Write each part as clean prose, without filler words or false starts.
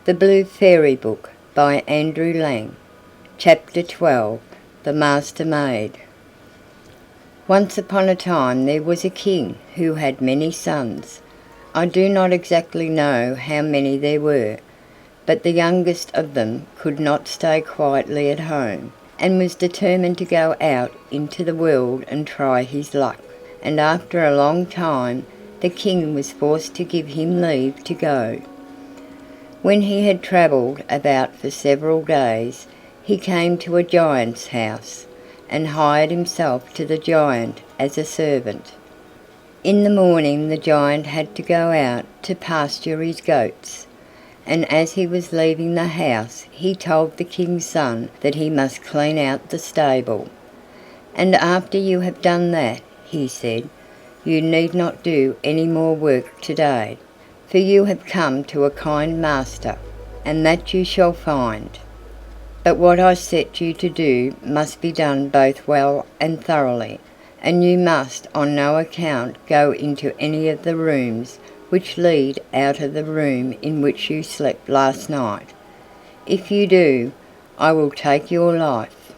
The Blue Fairy Book by Andrew Lang. Chapter 12. The Master-Maid. Once upon a time there was a king who had many sons. I do not exactly know how many there were, but the youngest of them could not stay quietly at home, and was determined to go out into the world and try his luck, and after a long time the king was forced to give him leave to go. When he had travelled about for several days, he came to a giant's house, and hired himself to the giant as a servant. In the morning the giant had to go out to pasture his goats, and as he was leaving the house he told the king's son that he must clean out the stable. "And after you have done that," he said, "you need not do any more work today, for you have come to a kind master, and that you shall find. But what I set you to do must be done both well and thoroughly, and you must on no account go into any of the rooms which lead out of the room in which you slept last night. If you do, I will take your life."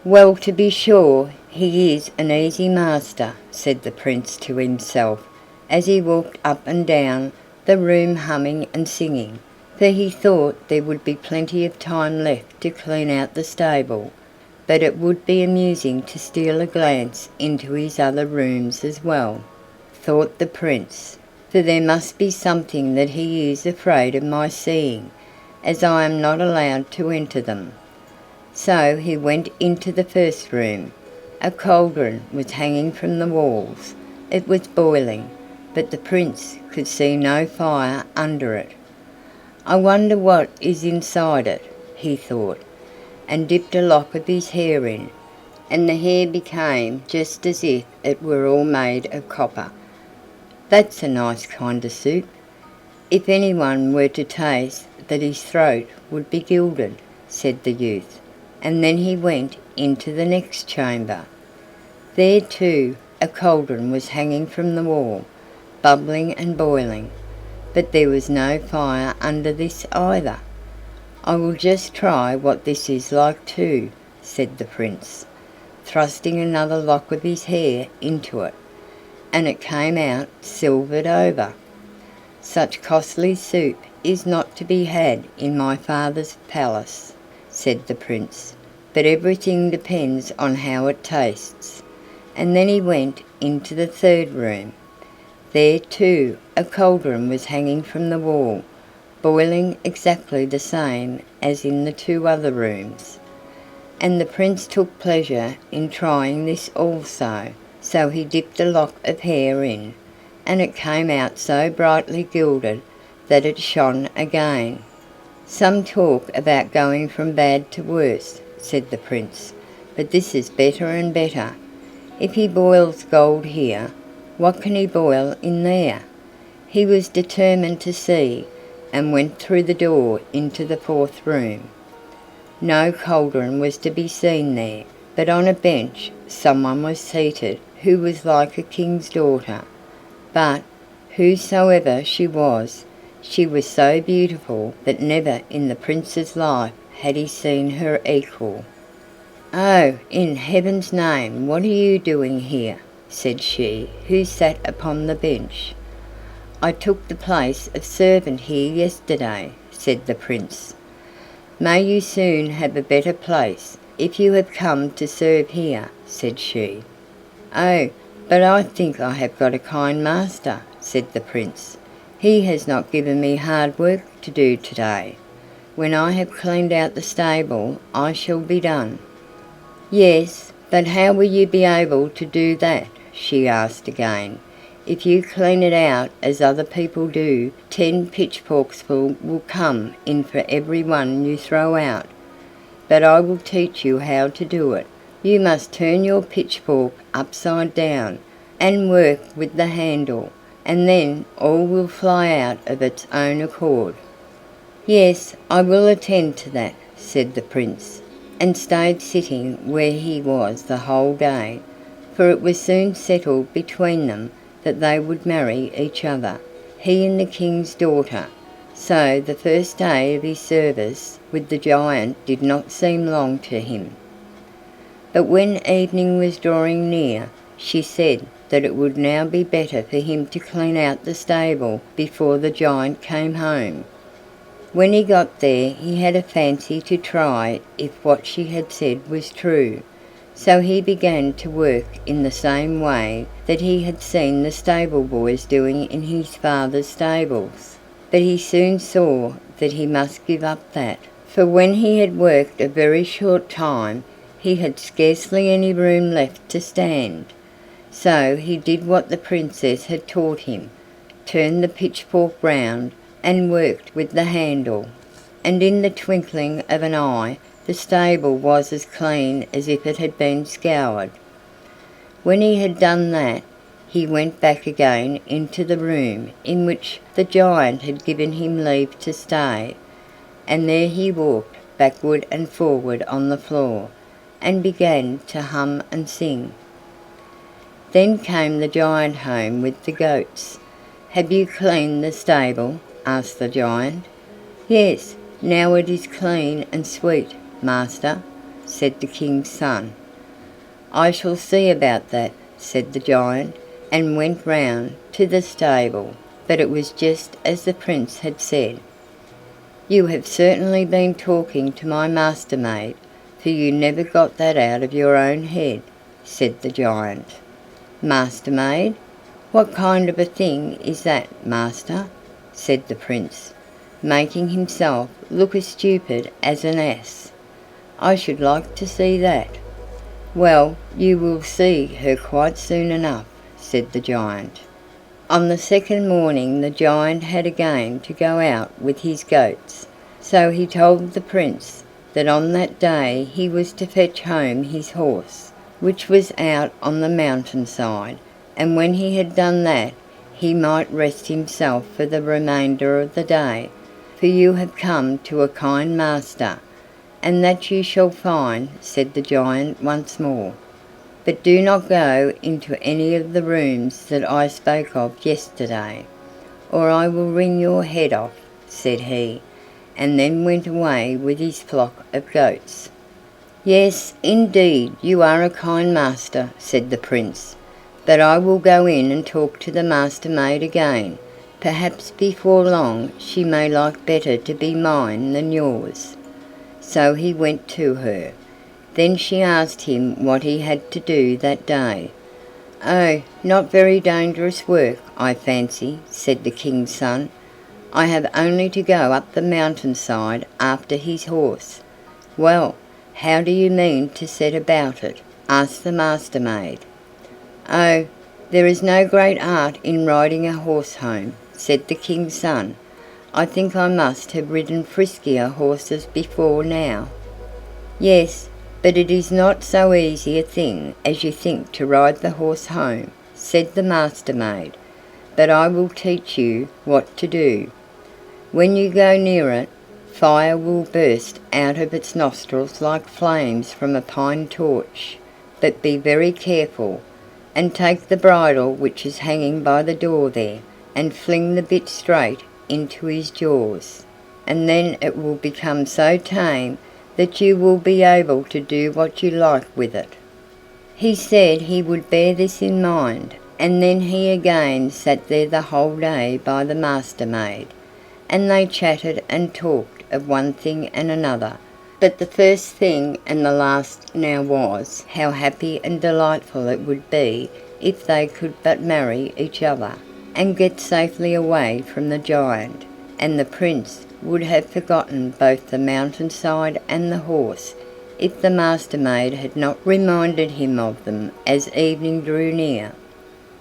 "Well, to be sure, he is an easy master," said the prince to himself, as he walked up and down the room humming and singing, for he thought there would be plenty of time left to clean out the stable, but it would be amusing to steal a glance into his other rooms as well, thought the prince, for there must be something that he is afraid of my seeing, as I am not allowed to enter them. So he went into the first room. A cauldron was hanging from the walls. It was boiling, but the prince could see no fire under it. "I wonder what is inside it," he thought, and dipped a lock of his hair in, and the hair became just as if it were all made of copper. "That's a nice kind of soup. If anyone were to taste that, his throat would be gilded," said the youth, and then he went into the next chamber. There too a cauldron was hanging from the wall, bubbling and boiling, but there was no fire under this either. "I will just try what this is like too," said the prince, thrusting another lock of his hair into it, and it came out silvered over. "Such costly soup is not to be had in my father's palace," said the prince, "but everything depends on how it tastes." And then he went into the third room. There too a cauldron was hanging from the wall, boiling exactly the same as in the two other rooms, and the prince took pleasure in trying this also, so he dipped a lock of hair in, and it came out so brightly gilded that it shone again. "Some talk about going from bad to worse," said the prince, "but this is better and better. If he boils gold here, what can he boil in there?" He was determined to see, and went through the door into the fourth room. No cauldron was to be seen there, but on a bench someone was seated who was like a king's daughter, but, whosoever she was so beautiful that never in the prince's life had he seen her equal. "Oh, in heaven's name, what are you doing here?" said she who sat upon the bench. "I took the place of servant here yesterday," said the prince. "May you soon have a better place, if you have come to serve here," said she. "Oh, but I think I have got a kind master," said the prince. "He has not given me hard work to do today. When I have cleaned out the stable I shall be done." "Yes, but how will you be able to do that?" she asked again. "If you clean it out as other people do, 10 pitchforksful will come in for every one you throw out. But I will teach you how to do it. You must turn your pitchfork upside down, and work with the handle, and then all will fly out of its own accord." "Yes, I will attend to that," said the prince, and stayed sitting where he was the whole day, for it was soon settled between them that they would marry each other, he and the king's daughter, so the first day of his service with the giant did not seem long to him. But when evening was drawing near, she said that it would now be better for him to clean out the stable before the giant came home. When he got there he had a fancy to try if what she had said was true, so he began to work in the same way that he had seen the stable boys doing in his father's stables. But he soon saw that he must give up that, for when he had worked a very short time he had scarcely any room left to stand. So he did what the Princess had taught him, turned the pitchfork round and worked with the handle, and in the twinkling of an eye the stable was as clean as if it had been scoured. When he had done that, he went back again into the room in which the giant had given him leave to stay, and there he walked backward and forward on the floor, and began to hum and sing. Then came the giant home with the goats. "Have you cleaned the stable?" asked the giant. "Yes, now it is clean and sweet, master," said the king's son. "I shall see about that," said the giant, and went round to the stable, but it was just as the prince had said. "You have certainly been talking to my master-maid, for you never got that out of your own head," said the giant. "Master-maid? What kind of a thing is that, master?" said the prince, making himself look as stupid as an ass. "I should like to see that." "Well, you will see her quite soon enough," said the giant. On the second morning the giant had again to go out with his goats, so he told the prince that on that day he was to fetch home his horse, which was out on the mountain-side, and when he had done that he might rest himself for the remainder of the day, for you have come to a kind master, and that you shall find, said the giant once more. "But do not go into any of the rooms that I spoke of yesterday, or I will wring your head off," said he, and then went away with his flock of goats. "Yes, indeed, you are a kind master," said the prince, "but I will go in and talk to the master-maid again. Perhaps before long she may like better to be mine than yours." So he went to her. Then she asked him what he had to do that day. "Oh, not very dangerous work, I fancy," said the king's son. "I have only to go up the mountain-side after his horse." "Well, how do you mean to set about it?" asked the master-maid. "Oh, there is no great art in riding a horse home," said the king's son. "I think I must have ridden friskier horses before now." "Yes, but it is not so easy a thing as you think to ride the horse home," said the master-maid, "but I will teach you what to do. When you go near it, fire will burst out of its nostrils like flames from a pine torch, but be very careful, and take the bridle which is hanging by the door there, and fling the bit straight into his jaws, and then it will become so tame that you will be able to do what you like with it." He said he would bear this in mind, and then he again sat there the whole day by the master-maid, and they chatted and talked of one thing and another, but the first thing and the last now was how happy and delightful it would be if they could but marry each other, and get safely away from the giant, and the prince would have forgotten both the mountain-side and the horse if the master-maid had not reminded him of them as evening drew near,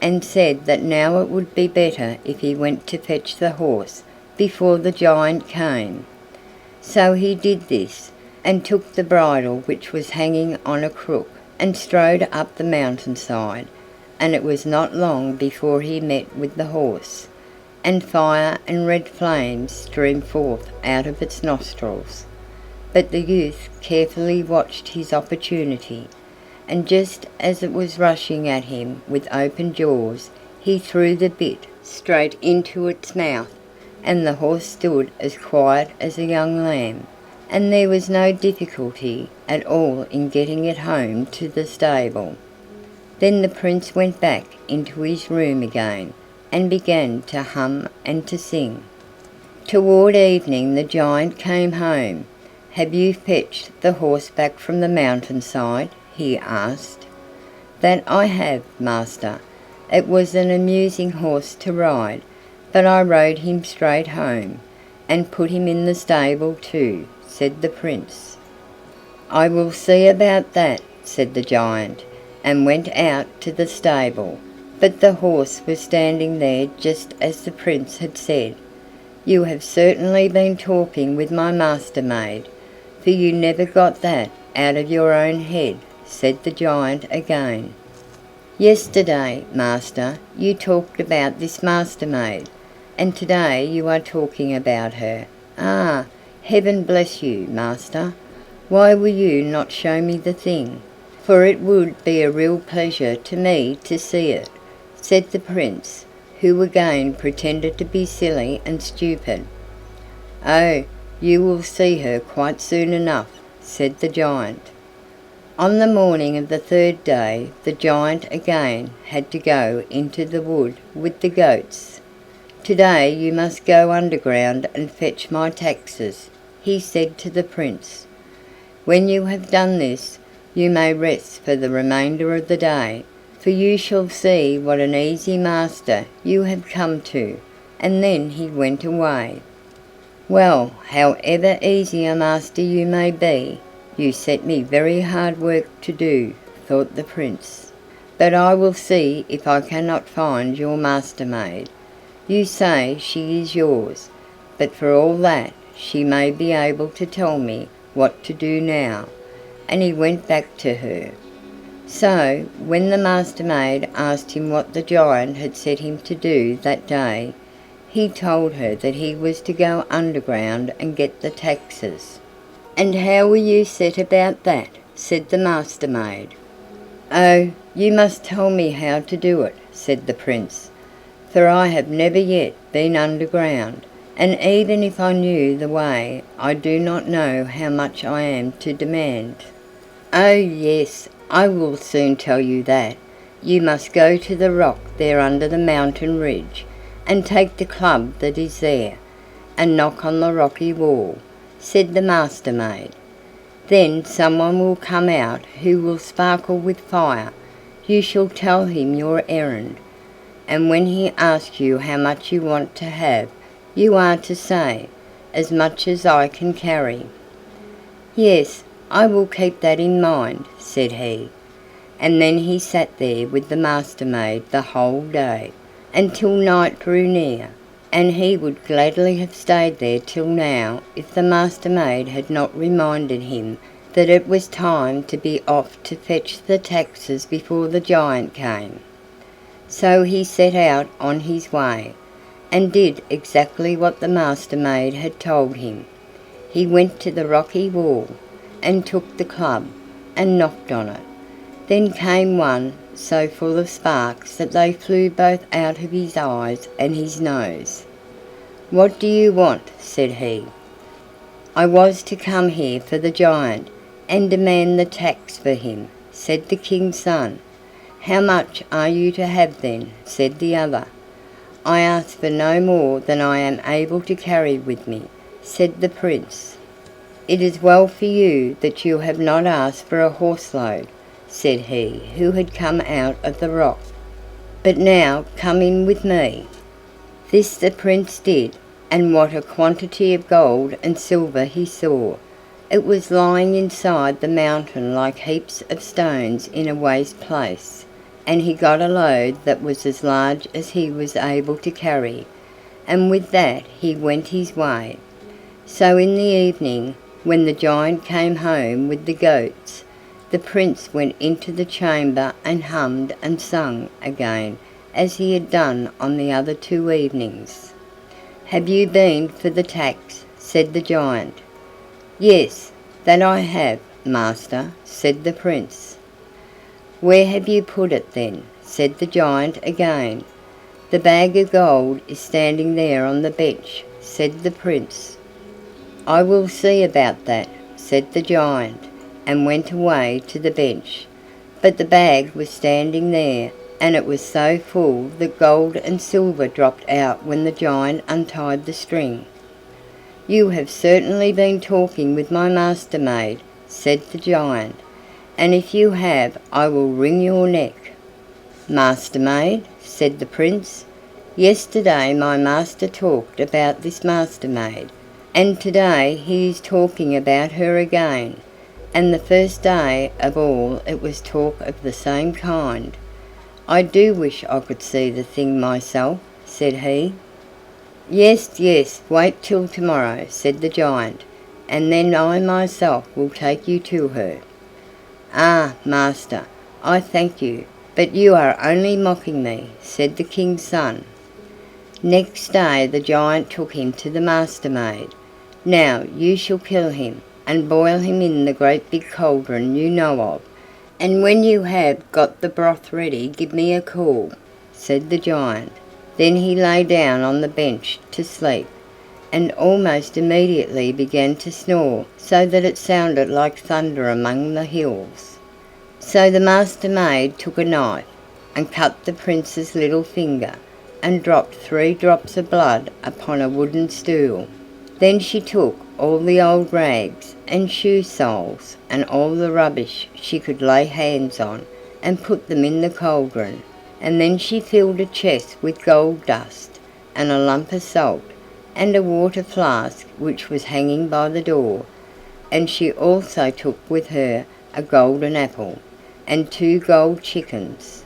and said that now it would be better if he went to fetch the horse before the giant came. So he did this, and took the bridle which was hanging on a crook, and strode up the mountain-side, and it was not long before he met with the horse, and fire and red flames streamed forth out of its nostrils. But the youth carefully watched his opportunity, and just as it was rushing at him with open jaws, he threw the bit straight into its mouth, and the horse stood as quiet as a young lamb, and there was no difficulty at all in getting it home to the stable. Then the Prince went back into his room again, and began to hum and to sing. Toward evening the giant came home. "Have you fetched the horse back from the mountainside?" he asked. "That I have, master. It was an amusing horse to ride, but I rode him straight home, and put him in the stable too," said the Prince. "I will see about that," said the giant, and went out to the stable, but the horse was standing there just as the Prince had said. "You have certainly been talking with my master-maid, for you never got that out of your own head," said the giant again. "Yesterday, master, you talked about this master-maid, and today you are talking about her. Ah, heaven bless you, master! Why will you not show me the thing? For it would be a real pleasure to me to see it," said the Prince, who again pretended to be silly and stupid. "Oh, you will see her quite soon enough," said the giant. On the morning of the third day the giant again had to go into the wood with the goats. "Today you must go underground and fetch my taxes," he said to the Prince. "When you have done this, you may rest for the remainder of the day, for you shall see what an easy master you have come to." And then he went away. "Well, however easy a master you may be, you set me very hard work to do," thought the Prince. "But I will see if I cannot find your master-maid. You say she is yours, but for all that she may be able to tell me what to do now." And he went back to her. So, when the master-maid asked him what the giant had set him to do that day, he told her that he was to go underground and get the taxes. "And how will you set about that?" said the master-maid. "Oh, you must tell me how to do it," said the Prince, "for I have never yet been underground, and even if I knew the way I do not know how much I am to demand." "Oh yes, I will soon tell you that. You must go to the rock there under the mountain ridge, and take the club that is there, and knock on the rocky wall," said the master-maid. "Then someone will come out who will sparkle with fire. You shall tell him your errand, and when he asks you how much you want to have, you are to say, 'As much as I can carry.'" "Yes, I will keep that in mind," said he, and then he sat there with the master-maid the whole day, until night drew near, and he would gladly have stayed there till now if the master-maid had not reminded him that it was time to be off to fetch the taxes before the giant came. So he set out on his way, and did exactly what the master-maid had told him. He went to the rocky wall, and took the club, and knocked on it. Then came one so full of sparks that they flew both out of his eyes and his nose. "What do you want?" said he. "I was to come here for the giant, and demand the tax for him," said the king's son. "How much are you to have then?" said the other. "I ask for no more than I am able to carry with me," said the Prince. "It is well for you that you have not asked for a horse-load," said he who had come out of the rock. "But now come in with me." This the Prince did, and what a quantity of gold and silver he saw! It was lying inside the mountain like heaps of stones in a waste place, and he got a load that was as large as he was able to carry, and with that he went his way. So in the evening, when the giant came home with the goats, the Prince went into the chamber and hummed and sung again as he had done on the other 2 evenings. "Have you been for the tax?" said the giant. "Yes, that I have, master," said the Prince. "Where have you put it then?" said the giant again. "The bag of gold is standing there on the bench," said the Prince. "I will see about that," said the giant, and went away to the bench. But the bag was standing there, and it was so full that gold and silver dropped out when the giant untied the string. "You have certainly been talking with my master-maid," said the giant, "and if you have, I will wring your neck." "Master-maid?" said the Prince. "Yesterday my master talked about this master-maid, and today he is talking about her again, and the first day of all it was talk of the same kind. I do wish I could see the thing myself," said he. "Yes, yes, wait till tomorrow," said the giant, "and then I myself will take you to her." "Ah, master, I thank you, but you are only mocking me," said the king's son. Next day the giant took him to the master-maid. "Now you shall kill him, and boil him in the great big cauldron you know of, and when you have got the broth ready give me a call," said the giant. Then he lay down on the bench to sleep, and almost immediately began to snore so that it sounded like thunder among the hills. So the master-maid took a knife, and cut the Prince's little finger, and dropped 3 drops of blood upon a wooden stool. Then she took all the old rags and shoe soles and all the rubbish she could lay hands on, and put them in the cauldron, and then she filled a chest with gold dust, and a lump of salt, and a water flask which was hanging by the door, and she also took with her a golden apple, and 2 gold chickens.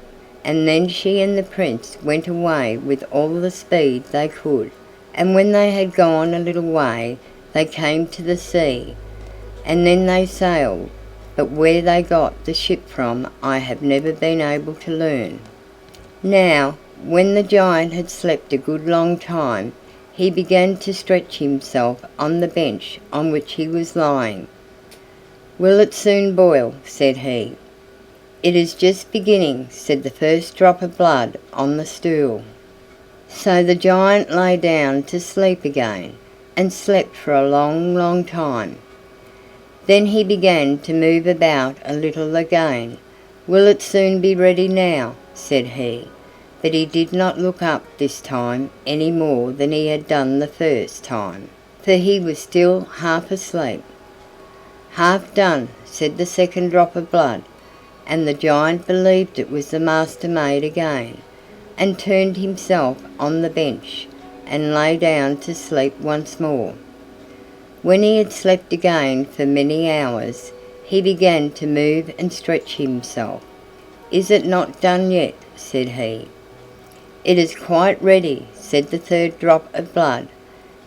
And then she and the Prince went away with all the speed they could, and when they had gone a little way they came to the sea, and then they sailed, but where they got the ship from I have never been able to learn. Now, when the giant had slept a good long time, he began to stretch himself on the bench on which he was lying. "Will it soon boil?" said he. "It is just beginning," said the first drop of blood on the stool. So the giant lay down to sleep again, and slept for a long, long time. Then he began to move about a little again. "Will it soon be ready now?" said he, but he did not look up this time any more than he had done the first time, for he was still half asleep. "Half done," said the second drop of blood, and the giant believed it was the master-maid again, and turned himself on the bench, and lay down to sleep once more. When he had slept again for many hours, he began to move and stretch himself. "Is it not done yet?" said he. "It is quite ready," said the third drop of blood.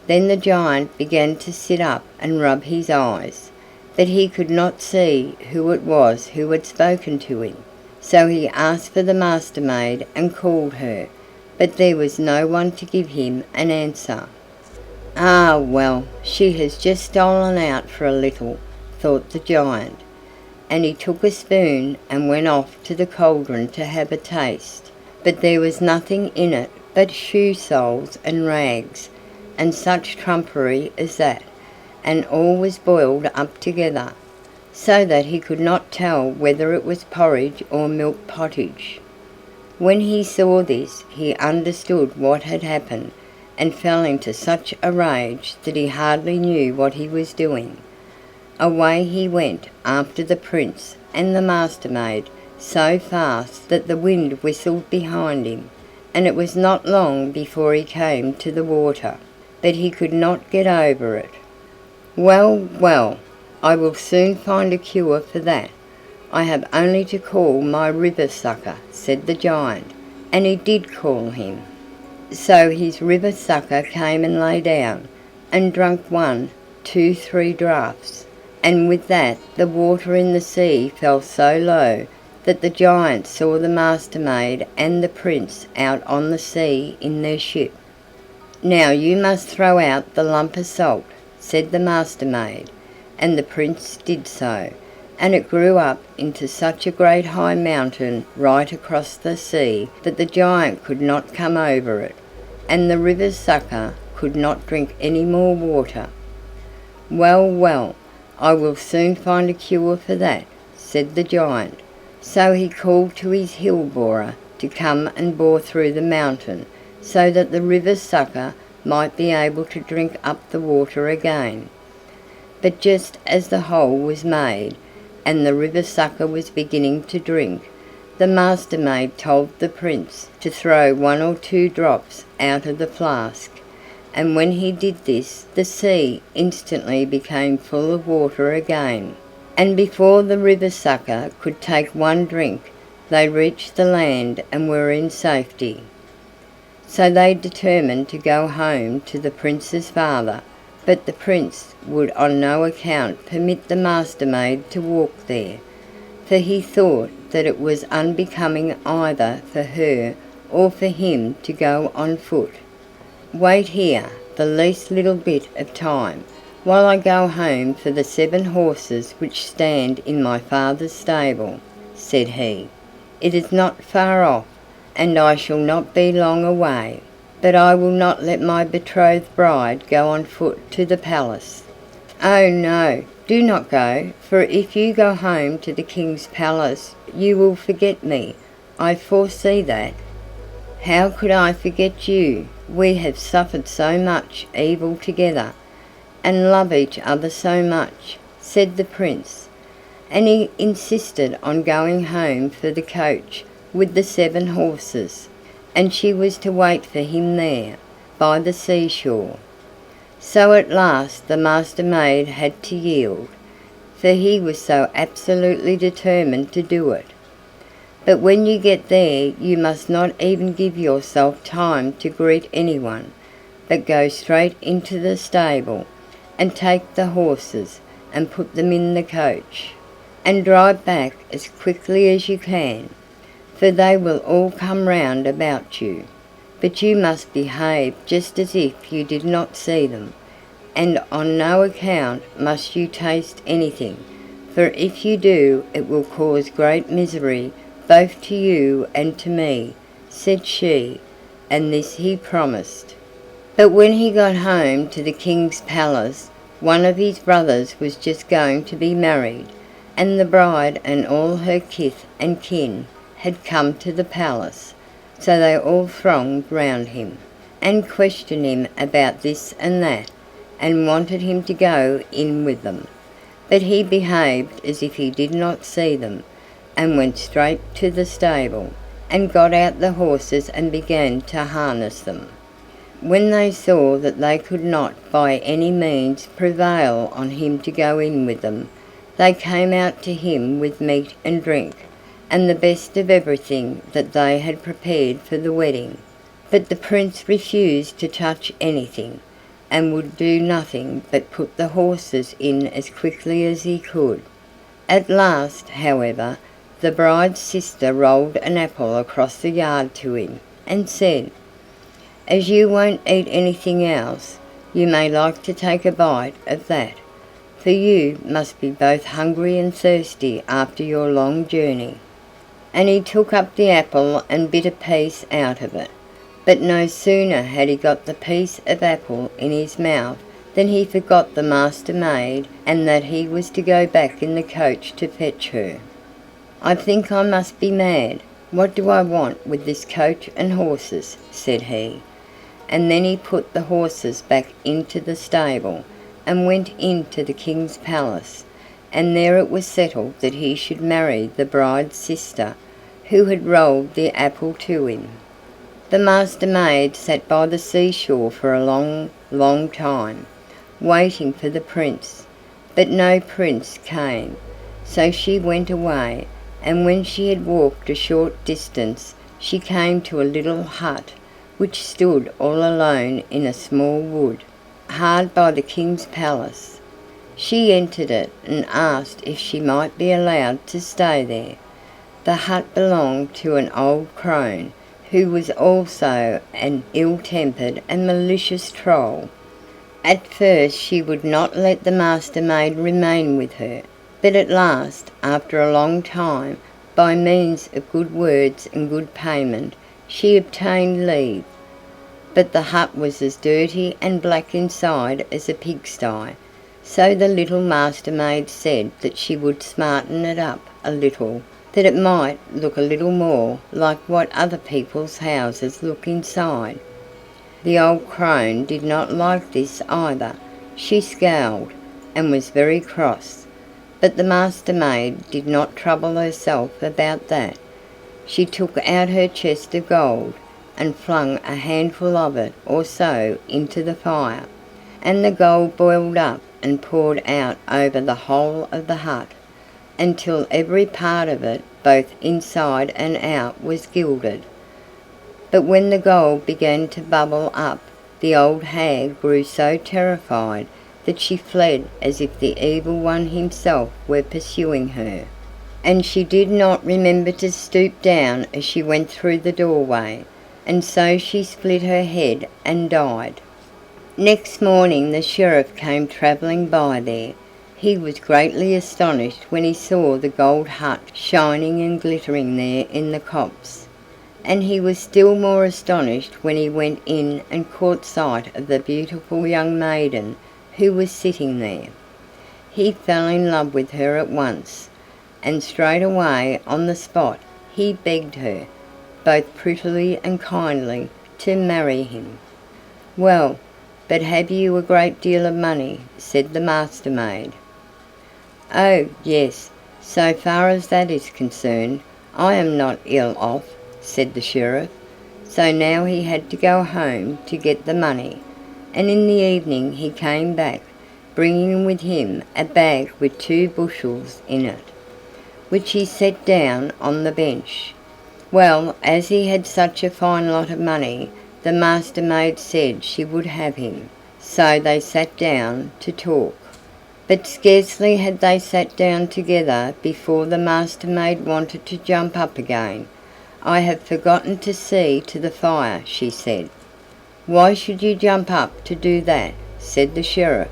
Then the giant began to sit up and rub his eyes, but he could not see who it was who had spoken to him, so he asked for the master-maid and called her, but there was no one to give him an answer. "Ah, well, she has just stolen out for a little," thought the giant, and he took a spoon and went off to the cauldron to have a taste, but there was nothing in it but shoe soles and rags, and such trumpery as that, and all was boiled up together, so that he could not tell whether it was porridge or milk pottage. When he saw this he understood what had happened, and fell into such a rage that he hardly knew what he was doing. Away he went after the Prince and the master-maid so fast that the wind whistled behind him, and it was not long before he came to the water, but he could not get over it. "Well, well, I will soon find a cure for that. I have only to call my river-sucker," said the giant, and he did call him. So his river-sucker came and lay down, and drank 1, 2, 3 draughts, and with that the water in the sea fell so low that the giant saw the master-maid and the Prince out on the sea in their ship. "Now you must throw out the lump of salt," said the master-maid, and the Prince did so, and it grew up into such a great high mountain right across the sea that the giant could not come over it, and the river-sucker could not drink any more water. "Well, well, I will soon find a cure for that," said the giant. So he called to his hill borer to come and bore through the mountain, so that the river sucker might be able to drink up the water again. But just as the hole was made, and the river sucker was beginning to drink, the Master-maid told the Prince to throw 1 or 2 drops out of the flask, and when he did this the sea instantly became full of water again, and before the river sucker could take 1 drink they reached the land and were in safety. So they determined to go home to the Prince's father, but the Prince would on no account permit the Master-maid to walk there, for he thought that it was unbecoming either for her or for him to go on foot. "Wait here the least little bit of time, while I go home for the 7 horses which stand in my father's stable," said he. "It is not far off, and I shall not be long away, but I will not let my betrothed bride go on foot to the palace." "Oh no, do not go, for if you go home to the king's palace you will forget me, I foresee that." "How could I forget you? We have suffered so much evil together, and love each other so much," said the Prince, and he insisted on going home for the coach with the 7 horses, and she was to wait for him there, by the seashore. So at last the Master-maid had to yield, for he was so absolutely determined to do it. "But when you get there you must not even give yourself time to greet anyone, but go straight into the stable, and take the horses, and put them in the coach, and drive back as quickly as you can, for they will all come round about you. But you must behave just as if you did not see them, and on no account must you taste anything, for if you do it will cause great misery both to you and to me," said she, and this he promised. But when he got home to the king's palace, one of his brothers was just going to be married, and the bride and all her kith and kin had come to the palace, so they all thronged round him, and questioned him about this and that, and wanted him to go in with them. But he behaved as if he did not see them, and went straight to the stable, and got out the horses and began to harness them. When they saw that they could not by any means prevail on him to go in with them, they came out to him with meat and drink, and the best of everything that they had prepared for the wedding. But the Prince refused to touch anything, and would do nothing but put the horses in as quickly as he could. At last, however, the bride's sister rolled an apple across the yard to him, and said, "As you won't eat anything else, you may like to take a bite of that, for you must be both hungry and thirsty after your long journey." And he took up the apple and bit a piece out of it, but no sooner had he got the piece of apple in his mouth than he forgot the Master-maid, and that he was to go back in the coach to fetch her. "I think I must be mad. What do I want with this coach and horses?" said he, and then he put the horses back into the stable, and went into the king's palace, and there it was settled that he should marry the bride's sister, who had rolled the apple to him. The Master-maid sat by the seashore for a long, long time, waiting for the Prince, but no Prince came, so she went away, and when she had walked a short distance she came to a little hut, which stood all alone in a small wood, hard by the king's palace. She entered it and asked if she might be allowed to stay there. The hut belonged to an old crone, who was also an ill-tempered and malicious troll. At first she would not let the Master-maid remain with her, but at last, after a long time, by means of good words and good payment, she obtained leave. but the hut was as dirty and black inside as a pigsty, so the little Master-maid said that she would smarten it up a little, that it might look a little more like what other people's houses look inside. The old crone did not like this either. She scowled, and was very cross, but the Master-maid did not trouble herself about that. She took out her chest of gold, and flung a handful of it or so into the fire, and the gold boiled up and poured out over the whole of the hut, until every part of it, both inside and out, was gilded. But when the gold began to bubble up, the old hag grew so terrified that she fled as if the evil one himself were pursuing her, and she did not remember to stoop down as she went through the doorway, and so she split her head and died. Next morning the sheriff came travelling by there. He was greatly astonished when he saw the gold hut shining and glittering there in the copse, and he was still more astonished when he went in and caught sight of the beautiful young maiden who was sitting there. He fell in love with her at once, and straightway on the spot he begged her, both prettily and kindly, to marry him. "Well, but have you a great deal of money?" said the Master-maid. "Oh, yes, so far as that is concerned, I am not ill off," said the sheriff. So now he had to go home to get the money, and in the evening he came back, bringing with him a bag with 2 bushels in it, which he set down on the bench. Well, as he had such a fine lot of money, the Master-maid said she would have him, so they sat down to talk. But scarcely had they sat down together before the Master-maid wanted to jump up again. "I have forgotten to see to the fire," she said. "Why should you jump up to do that?" said the sheriff.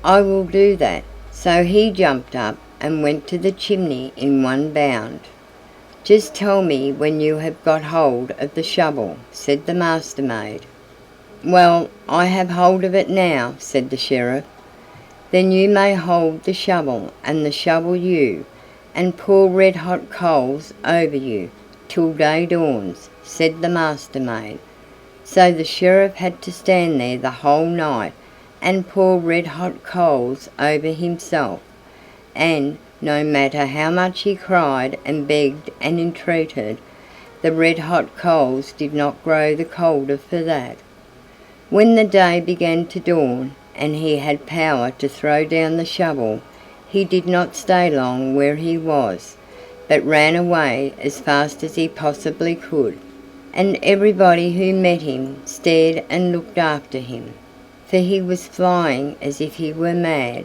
"I will do that." So he jumped up and went to the chimney in one bound. "Just tell me when you have got hold of the shovel," said the Master-maid. "Well, I have hold of it now," said the sheriff. "Then you may hold the shovel, and the shovel you, and pour red-hot coals over you till day dawns," said the Master-maid. So the sheriff had to stand there the whole night and pour red-hot coals over himself, and, no matter how much he cried and begged and entreated, the red-hot coals did not grow the colder for that. When the day began to dawn, and he had power to throw down the shovel, he did not stay long where he was, but ran away as fast as he possibly could, and everybody who met him stared and looked after him, for he was flying as if he were mad,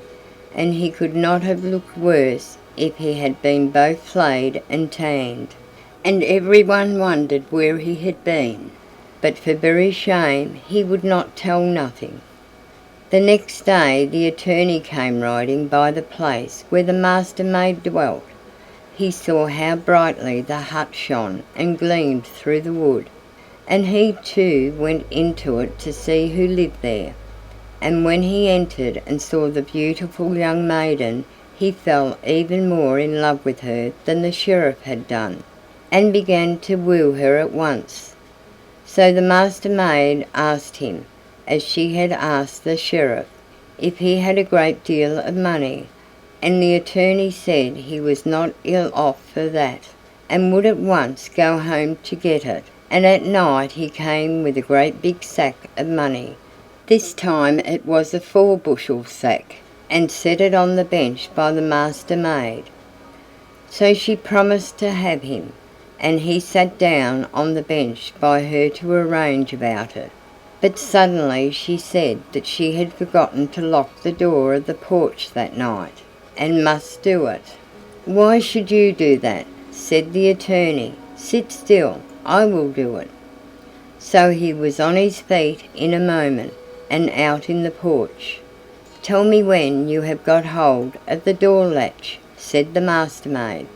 and he could not have looked worse if he had been both flayed and tanned, and everyone wondered where he had been, but for very shame he would not tell nothing. The next day the attorney came riding by the place where the Master-maid dwelt. He saw how brightly the hut shone and gleamed through the wood, and he too went into it to see who lived there. And when he entered and saw the beautiful young maiden, he fell even more in love with her than the sheriff had done, and began to woo her at once. So the Master-maid asked him, as she had asked the sheriff, if he had a great deal of money, and the attorney said he was not ill off for that, and would at once go home to get it. And at night he came with a great big sack of money. This time it was a 4-bushel sack, and set it on the bench by the Master-maid. So she promised to have him, and he sat down on the bench by her to arrange about it. But suddenly she said that she had forgotten to lock the door of the porch that night, and must do it. "Why should you do that?" said the attorney. "Sit still, I will do it." So he was on his feet in a moment, and out in the porch. "Tell me when you have got hold of the door latch," said the Master-maid.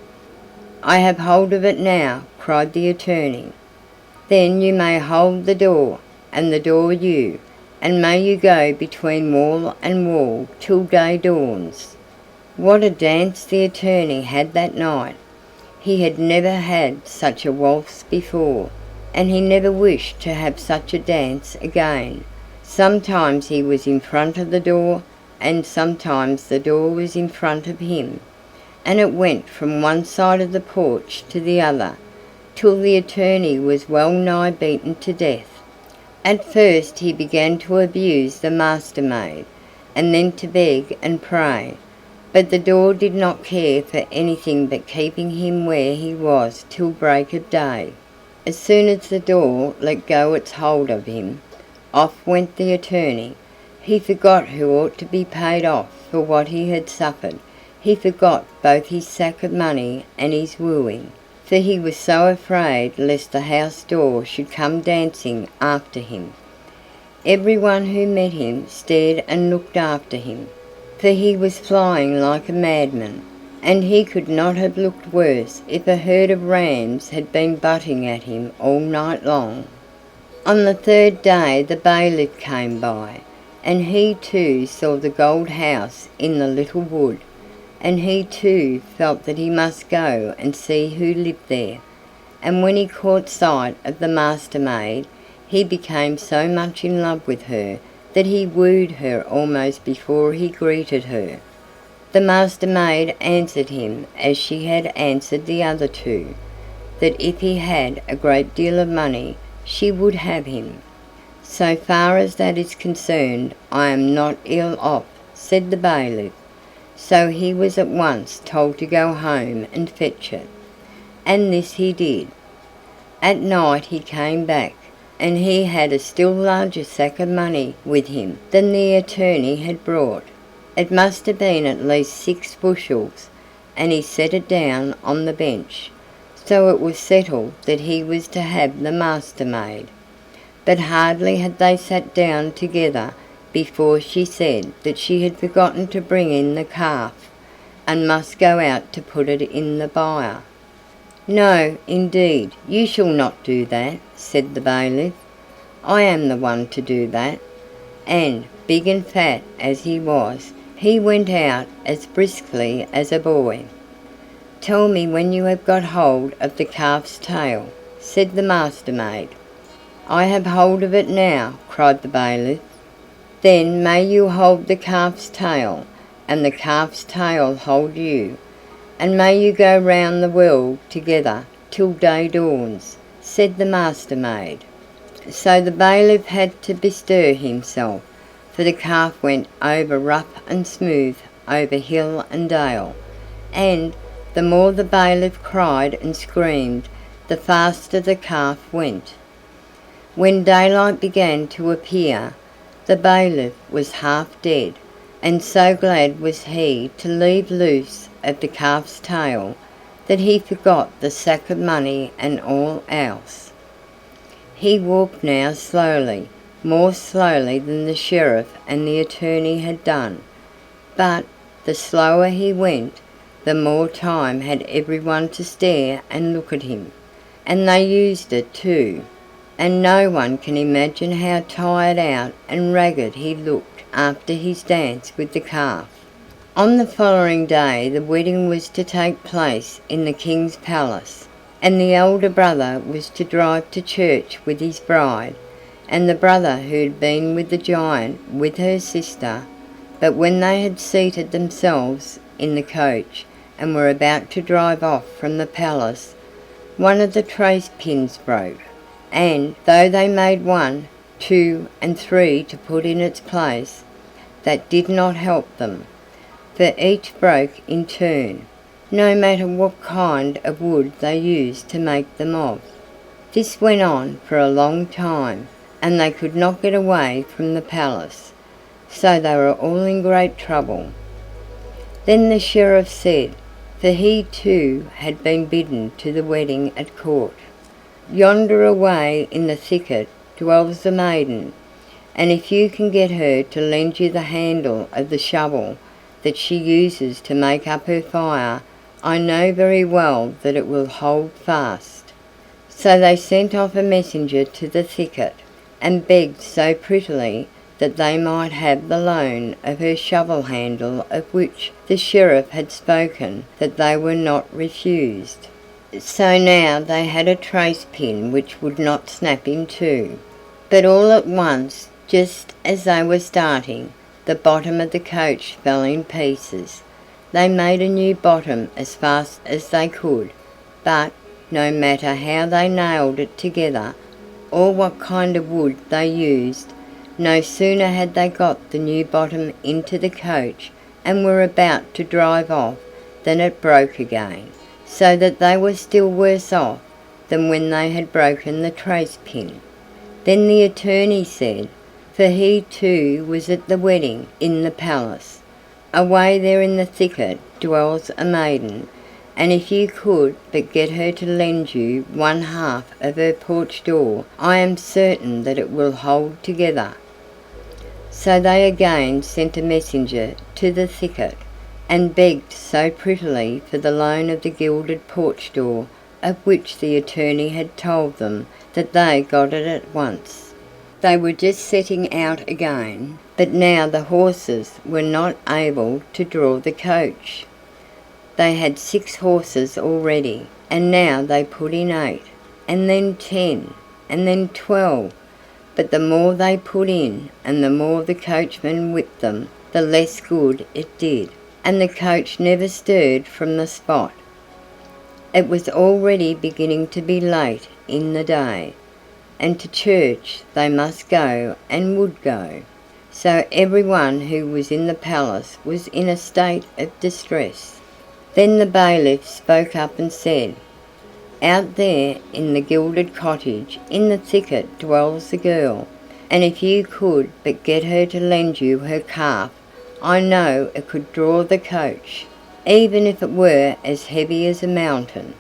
"I have hold of it now," cried the attorney. "Then you may hold the door," and the door you, and may you go between wall and wall till day dawns." What a dance the attorney had that night! He had never had such a waltz before, and he never wished to have such a dance again. Sometimes he was in front of the door, and sometimes the door was in front of him, and it went from one side of the porch to the other, till the attorney was well nigh beaten to death. At first he began to abuse the Master-maid, and then to beg and pray, but the door did not care for anything but keeping him where he was till break of day. As soon as the door let go its hold of him, off went the attorney. He forgot who ought to be paid off for what he had suffered. He forgot both his sack of money and his wooing, for he was so afraid lest the house door should come dancing after him. Every one who met him stared and looked after him, for he was flying like a madman, and he could not have looked worse if a herd of rams had been butting at him all night long. On the third day the bailiff came by, and he too saw the gold house in the little wood, and he too felt that he must go and see who lived there. And when he caught sight of the Master-maid, he became so much in love with her that he wooed her almost before he greeted her. The Master-maid answered him as she had answered the other two, that if he had a great deal of money she would have him. "So far as that is concerned, I am not ill off," said the bailiff. So he was at once told to go home and fetch it, and this he did. At night he came back, and he had a still larger sack of money with him than the attorney had brought. It must have been at least 6 bushels, and he set it down on the bench. So it was settled that he was to have the Master-maid. But hardly had they sat down together before she said that she had forgotten to bring in the calf, and must go out to put it in the byre. "No, indeed, you shall not do that," said the bailiff. "I am the one to do that." And, big and fat as he was, he went out as briskly as a boy. "Tell me when you have got hold of the calf's tail," said the Master-maid. "I have hold of it now," cried the bailiff. "Then may you hold the calf's tail, and the calf's tail hold you, and may you go round the world together till day dawns," said the Master-maid. So the bailiff had to bestir himself, for the calf went over rough and smooth, over hill and dale, and the more the bailiff cried and screamed, the faster the calf went. When daylight began to appear, the bailiff was half dead, and so glad was he to leave loose of the calf's tail that he forgot the sack of money and all else. He walked now slowly, more slowly than the sheriff and the attorney had done, but the slower he went, the more time had everyone to stare and look at him, and they used it too, and no one can imagine how tired out and ragged he looked after his dance with the calf. On the following day the wedding was to take place in the king's palace, and the elder brother was to drive to church with his bride, and the brother who had been with the giant with her sister. But when they had seated themselves in the coach and were about to drive off from the palace, one of the trace pins broke, and though they made 1, 2, and 3 to put in its place, that did not help them, for each broke in turn, no matter what kind of wood they used to make them of. This went on for a long time, and they could not get away from the palace, so they were all in great trouble. Then the sheriff said, for he too had been bidden to the wedding at court, "Yonder away in the thicket dwells a maiden, and if you can get her to lend you the handle of the shovel that she uses to make up her fire, I know very well that it will hold fast." So they sent off a messenger to the thicket, and begged so prettily that they might have the loan of her shovel handle, of which the sheriff had spoken, that they were not refused. So now they had a trace pin which would not snap in two. But all at once, just as they were starting, the bottom of the coach fell in pieces. They made a new bottom as fast as they could, but, no matter how they nailed it together, or what kind of wood they used, no sooner had they got the new bottom into the coach and were about to drive off than it broke again, so that they were still worse off than when they had broken the trace pin. Then the attorney said, for he too was at the wedding in the palace, away there in the thicket dwells a maiden, and if you could but get her to lend you one half of her porch door, I am certain that it will hold together. So they again sent a messenger to the thicket, and begged so prettily for the loan of the gilded porch door, of which the attorney had told them, that they got it at once. They were just setting out again, but now the horses were not able to draw the coach. They had 6 horses already, and now they put in 8, and then 10, and then 12. But the more they put in, and the more the coachman whipped them, the less good it did, and the coach never stirred from the spot. It was already beginning to be late in the day, and to church they must go and would go. So everyone who was in the palace was in a state of distress. Then the bailiff spoke up and said, out there in the gilded cottage in the thicket dwells a girl, and if you could but get her to lend you her calf, I know it could draw the coach, even if it were as heavy as a mountain.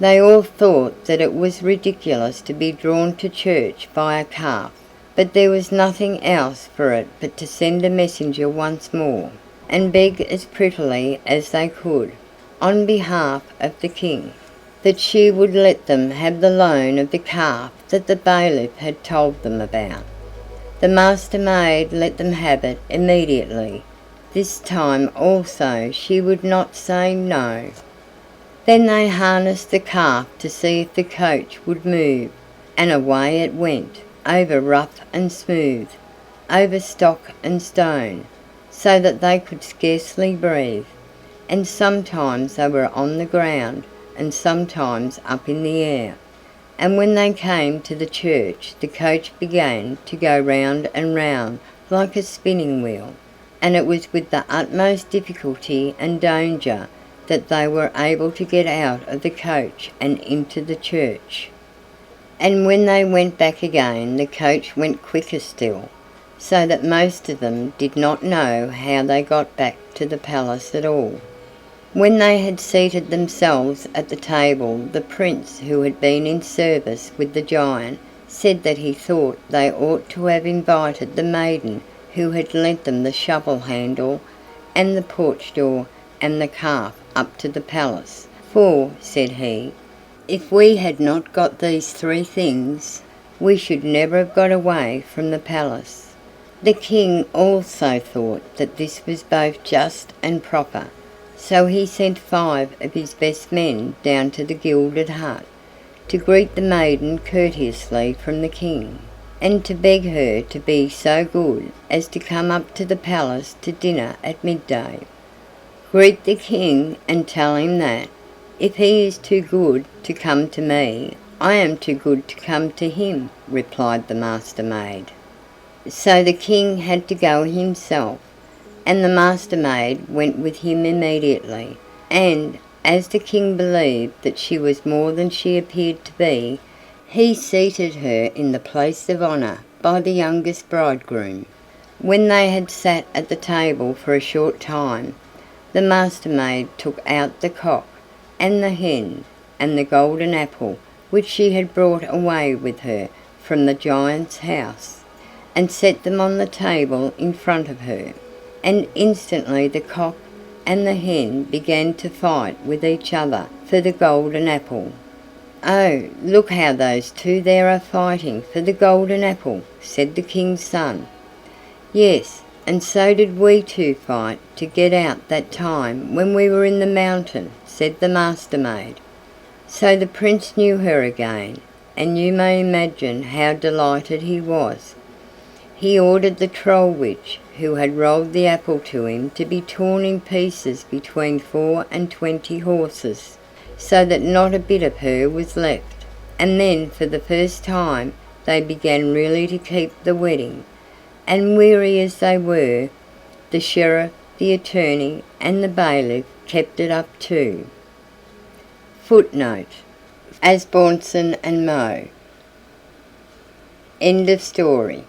They all thought that it was ridiculous to be drawn to church by a calf, but there was nothing else for it but to send a messenger once more, and beg as prettily as they could, on behalf of the king, that she would let them have the loan of the calf that the bailiff had told them about. The Master-maid let them have it immediately. This time also she would not say no. Then they harnessed the calf to see if the coach would move, and away it went, over rough and smooth, over stock and stone, so that they could scarcely breathe, and sometimes they were on the ground, and sometimes up in the air. And when they came to the church, the coach began to go round and round like a spinning wheel, and it was with the utmost difficulty and danger that they were able to get out of the coach and into the church. And when they went back again, the coach went quicker still, so that most of them did not know how they got back to the palace at all. When they had seated themselves at the table, the prince who had been in service with the giant said that he thought they ought to have invited the maiden who had lent them the shovel handle and the porch door and the calf up to the palace, for, said he, if we had not got these 3 things, we should never have got away from the palace. The king also thought that this was both just and proper, so he sent 5 of his best men down to the gilded hut, to greet the maiden courteously from the king, and to beg her to be so good as to come up to the palace to dinner at midday. Greet the king and tell him that, if he is too good to come to me, I am too good to come to him, replied the Master-maid. So the king had to go himself, and the Master-maid went with him immediately, and, as the king believed that she was more than she appeared to be, he seated her in the place of honour by the youngest bridegroom. When they had sat at the table for a short time, the Master-maid took out the cock, and the hen, and the golden apple which she had brought away with her from the giant's house, and set them on the table in front of her. And instantly the cock and the hen began to fight with each other for the golden apple. "Oh, look how those two there are fighting for the golden apple," said the King's son. "Yes, and so did we two fight to get out that time when we were in the mountain," said the Master-maid. So the Prince knew her again, and you may imagine how delighted he was. He ordered the Troll witch, who had rolled the apple to him, to be torn in pieces between 24 horses, so that not a bit of her was left, and then for the first time they began really to keep the wedding, and weary as they were, the sheriff, the attorney, and the bailiff kept it up too. Footnote: Asbjørnsen and Moe. End of story.